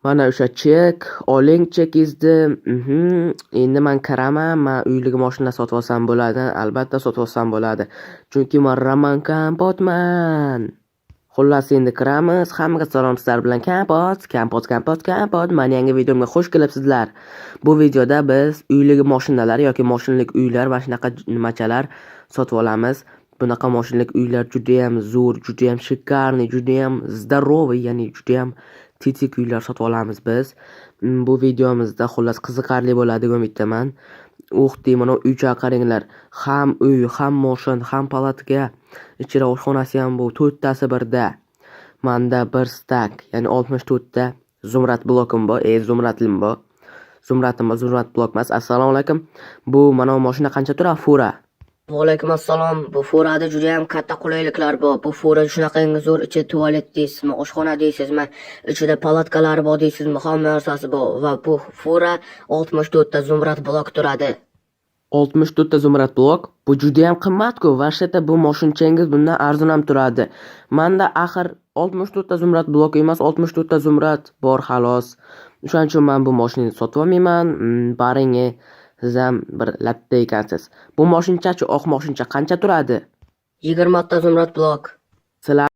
Mana o'sha chek, oling chekingizni. Endi men kiraman, men uyliga mashina sotib olsam bo'ladi. Albatta sotib olsam bo'ladi. Chunki men Roman Kompotman. Xullas endi kiramiz. Hammaga salom, sizlar bilan Kompot. Meni yangi videomga xush kelibsizlar. Bu videoda biz uyligi mashinalar yoki mashinalik uylar va shunaqa nimachalar sotib olamiz. Bunaqa mashinalik uylar juda ham zo'r, juda ham shikarniy, juda ham здоровый, ya'ni juda ham tetik uylar sotib olamiz biz. Bu videomizda xullas qiziqarli bo'ladi deb umiddaman. Mana uycha qaranglar. Ham uy, ham mashin, ham palatka. Ichida oshxonasi ham bu. To'rttasi birda. Manda bir stak, ya'ni 64 ta zumrad blokim bor. Zumradlim bor. Zumrad blok emas. Assalomu alaykum. Bu mana bu mashina qancha turadi? Fura. Vaalaykum assalom. Bu furada juda ham katta qulayliklar bor. Bu fura shunaqangi zo'r, ichida tualet deysizmi, oshxona deysizmi, ichida palatkalar bor deysizmi, hamma narsasi bor va bu fura 64 ta zumrad blok turadi. 64 ta zumrad blok. Bu juda ham qimmat-ku. Vashata bu mashinchangiz bundan arzon ham turadi. Menda axir 64 ta zumrad blok emas, 64 ta zumrad bor xolos. O'shaning uchun men bu mashinani sotib olmayman. Baring, siz ham bir latta ekansiz. Bu mashinchachi, oq mashincha qancha turadi? 20 ta zumrad blok. Sizlar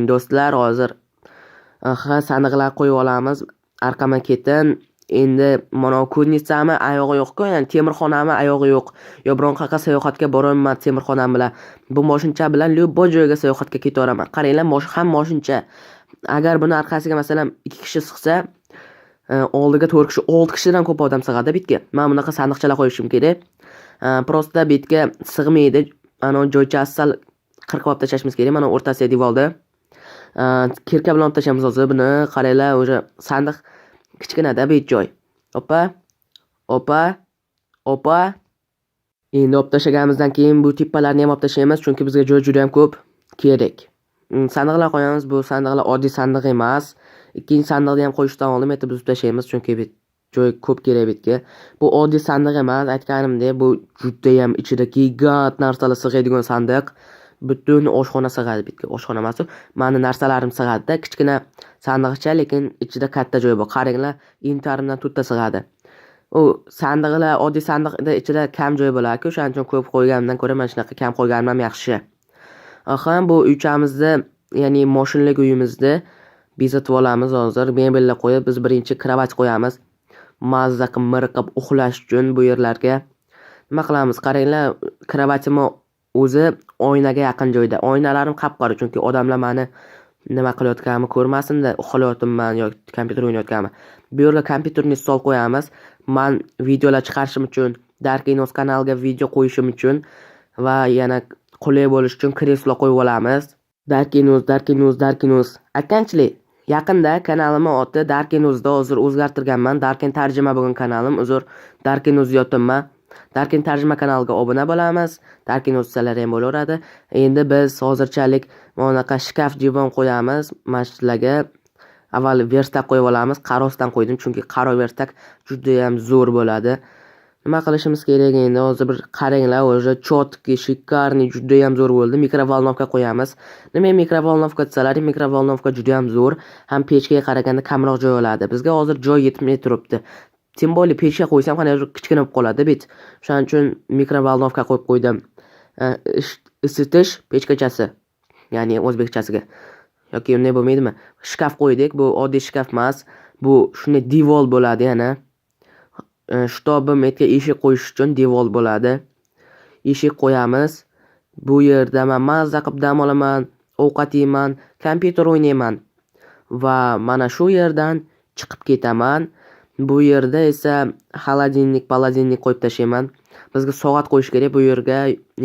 do'stlar hozir sandiqlar qo'yib olamiz. Orqama ketin. Endi mana ko'rnitsami oyog'i yo'q-ku, ya'ni temirxonami oyog'i yo'q. Yo biron qayerga sayohatga boraman temirxonam bilan. Bu moshincha bilan любой joyga sayohatga ketaveraman. Qaranglar, ham moshincha. Agar buni orqasiga masalan 2 kishi sig'sa, oldiga 4 kishi, 6 kishidan ko'p odam sig'adi bitga. Men bunaqa sandiqchalar qo'yishim kerak. Prosta bitga sig'maydi. Ana joychasi sal qirqib olib tashlashimiz kerak. Mana o'rtasiga devorda. Kirka bilan olib tashlaymiz hozir buni. Qaranglar, o'sha sandiq kichkinada bit joy. Opa. Endi olib tashlaganimizdan keyin bu tippalarni ham olib tashlaymiz, chunki bizga joy juda ham ko'p kerak. Sandiqlar qo'yamiz. Bu sandiqlar oddiy sandiq emas. Ikkinchi sandiqni ham qo'yishdan oldin aytib buzib tashlaymiz, chunki joy ko'p kerak bitga. Bu oddiy sandiq emas, aytganimdek, bu juda ham ichida gigant narsalar sig'adigan sandiq. Butun oshxona sig'adi bitga. Oshxona emas, meni narsalarim sig'adi-da, kichkina sandiqcha, lekin ichida katta joy bor. Qaranglar, intarimdan to'rtta sig'adi. U sandiqlar oddiy sandiqda ichida kam joy bo'ladi-ku, o'shaning uchun ko'p qo'yganimdan ko'ra mana shunaqa kam qo'yganim ham yaxshi. Bu uychamizni, ya'ni moshinlik uyimizda bezatib olamiz hozir. Mebellar qo'yib, biz birinchi kravat qo'yamiz. Mazza qilib, miriqib uxlash uchun bu yerlarga nima qilamiz? Qaranglar, kravatim o'zi oynaga yaqin joyda. Oynalarim qap-qora, chunki odamlar meni nima qilayotganimni ko'rmasin-da, uxlayotibman yoki kompyuter o'ynayotganman. Bu yerga kompyuterni stol qo'yamiz. Men videolar chiqarishim uchun, Darkinos kanaliga video qo'yishim uchun va yana qulay bo'lish uchun kreslo qo'yib olamiz. Darkinos. Aytganchilik, yaqinda kanalimning oti Darkinosda hozir o'zgartirganman. Darkin tarjima bo'lgan kanalim, uzr, Darkinos yotyapman. Darkin tarjima kanaliga obuna bo'lamiz. Darkinos salar ham bo'laveradi. Endi biz hozirchalik bunaqa shkaf divon qo'yamiz. Mashinalarga avval verstak qo'yib olamiz. Qarosdan qo'ydim, chunki qaro verstak juda ham zo'r bo'ladi. Nima qilishimiz kerak endi? Hozir bir qaranglar, o'sha chotki, shikarniy juda ham zo'r bo'ldi. Mikrovolnovka qo'yamiz. Nima mikrovolnovka desalaring, mikrovolnovka juda ham zo'r. Ham pechkaga qaraganda kamroq joy oladi. Bizga hozir joy yetmay turibdi. Tim bo'li pechga qo'ysam qanday kichkina bo'lib qoladi bit. Shuning uchun mikrovolnovka qo'yib qo'ydim. Isitish pechkachasi. Ya'ni o'zbekchasiga. Yoki unday bo'lmaydimi? Shkaf qo'ydik. Bu oddiy shkaf emas. Bu shunday devor bo'ladi yana. Shtobi metga eshik qo'yish uchun devor bo'ladi. Eshik qo'yamiz. Bu yerda men mazza qilib dam olaman, ovqat yeyman, kompyuter o'ynayman va mana shu yerdan chiqib ketaman. Bu yerda esa xolodilnik qo'yib tashlayman. Bizga soat qo'yish kerak, bu yerga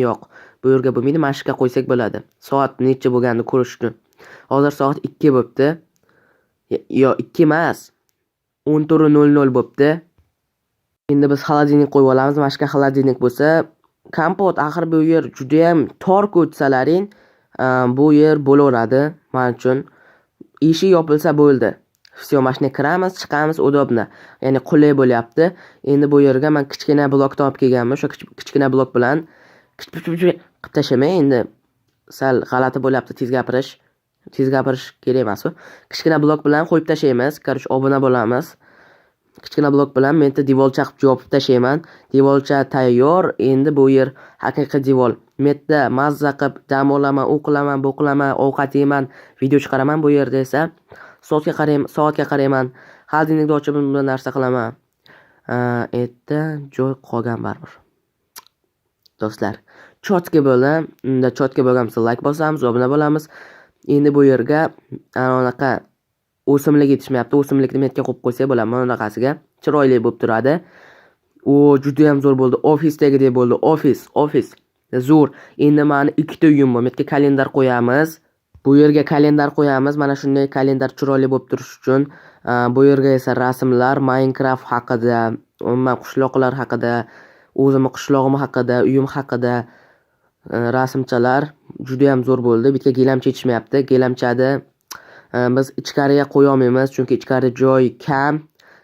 yo'q. Bu yerga bo'lmaydi, mashqqa qo'ysak bo'ladi. Soat necha bo'lganini ko'rish uchun. Hozir soat 2 bo'pti. Yo, 2 emas. 14:00 bo'pti. Endi biz xolodilnik qo'yib olamiz. Mashqqa xolodilnik bo'lsa, kompot, axir bu yer juda ham tor ko'rsalaring, bu yer bo'laveradi men uchun. Eshik yopilsa bo'ldi. Все, mashina kiramiz, chiqamiz, udobna. Ya'ni qulay bo'lyapti. Endi bu yerga men kichkina blokdan olib kelganman. O'sha kichkina blok bilan qilib tashamay, endi sal g'alati bo'lyapti tez gapirish. Tez gapirish kerak emas-ku. Kichkina blok bilan qo'yib tashlaymiz. Qarsh obuna bo'lamiz. Kichkina blok bilan men devorcha qilib yopib tashlayman. Devorcha tayyor. Endi bu yer haqiqiy devor. Metda mazza qilib dam olaman, o'qilaman, bo'qilaman, ovqat yeyman, video chiqaraman. Bu yerda esa soatga qarayman. Xolodilnikni ochib bunday narsa qilaman. Erta joy qolgan baribir. Do'stlar, chotga bo'ldi. Unda chotga bo'lganimizda like bosamiz, obuna bo'lamiz. Endi bu yerga anaqa o'simlik yetishmayapti. O'simlikni metga qo'yib qo'ysak bo'ladi. Mana bunaqasiga chiroyli bo'lib turadi. Juda ham zo'r bo'ldi. Ofisdagidek bo'ldi. Ofis. Zo'r. Endi mana ikkita uyim bor. Metga kalendar qo'yamiz. Bu yerga kalendar qo'yamiz. Mana shunday kalendar chiroyli bo'lib turish uchun. Bu yerga esa rasmlar, Minecraft haqida, umuman qishloqlar haqida, o'zimni qishlog'im haqida, uyim haqida rasmchalar juda ham zo'r bo'ldi. Bitga gilamcha yetishmayapti. Gilamchada biz ichkariga qo'ya olmaymiz, chunki ichkarida joy kam.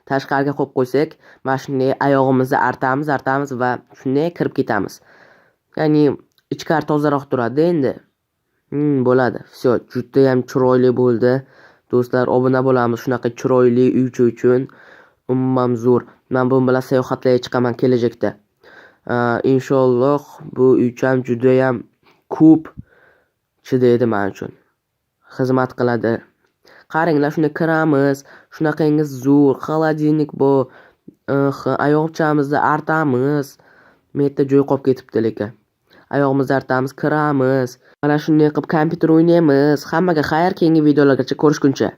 Tashqariga qo'yib qo'ysak, mana shunday oyog'imizni artamiz va shunday kirib ketamiz. Ya'ni ichkari tozaroq turadi endi. Bo'ladi. Все, juda ham chiroyli bo'ldi. Do'stlar, obuna bo'lamiz shunaqa chiroyli uy uchun. Umuman zo'r. Men bu bilan sayohatlarga chiqaman kelajakda. Inshaalloh bu uycham juda ham ko'p chidaydi men uchun. Xizmat qiladi. Qaranglar, shunday kiramiz. Shunaqangi zo'r xolodilnik bor. Oyoqchamizni artamiz. Men yerda joy qolib ketibdi lekin. Oyog'imizni artamiz, kiramiz. Mana shunday qilib kompyuter o'ynaymiz. Hammaga xayr, keyingi videolargacha ko'rishguncha.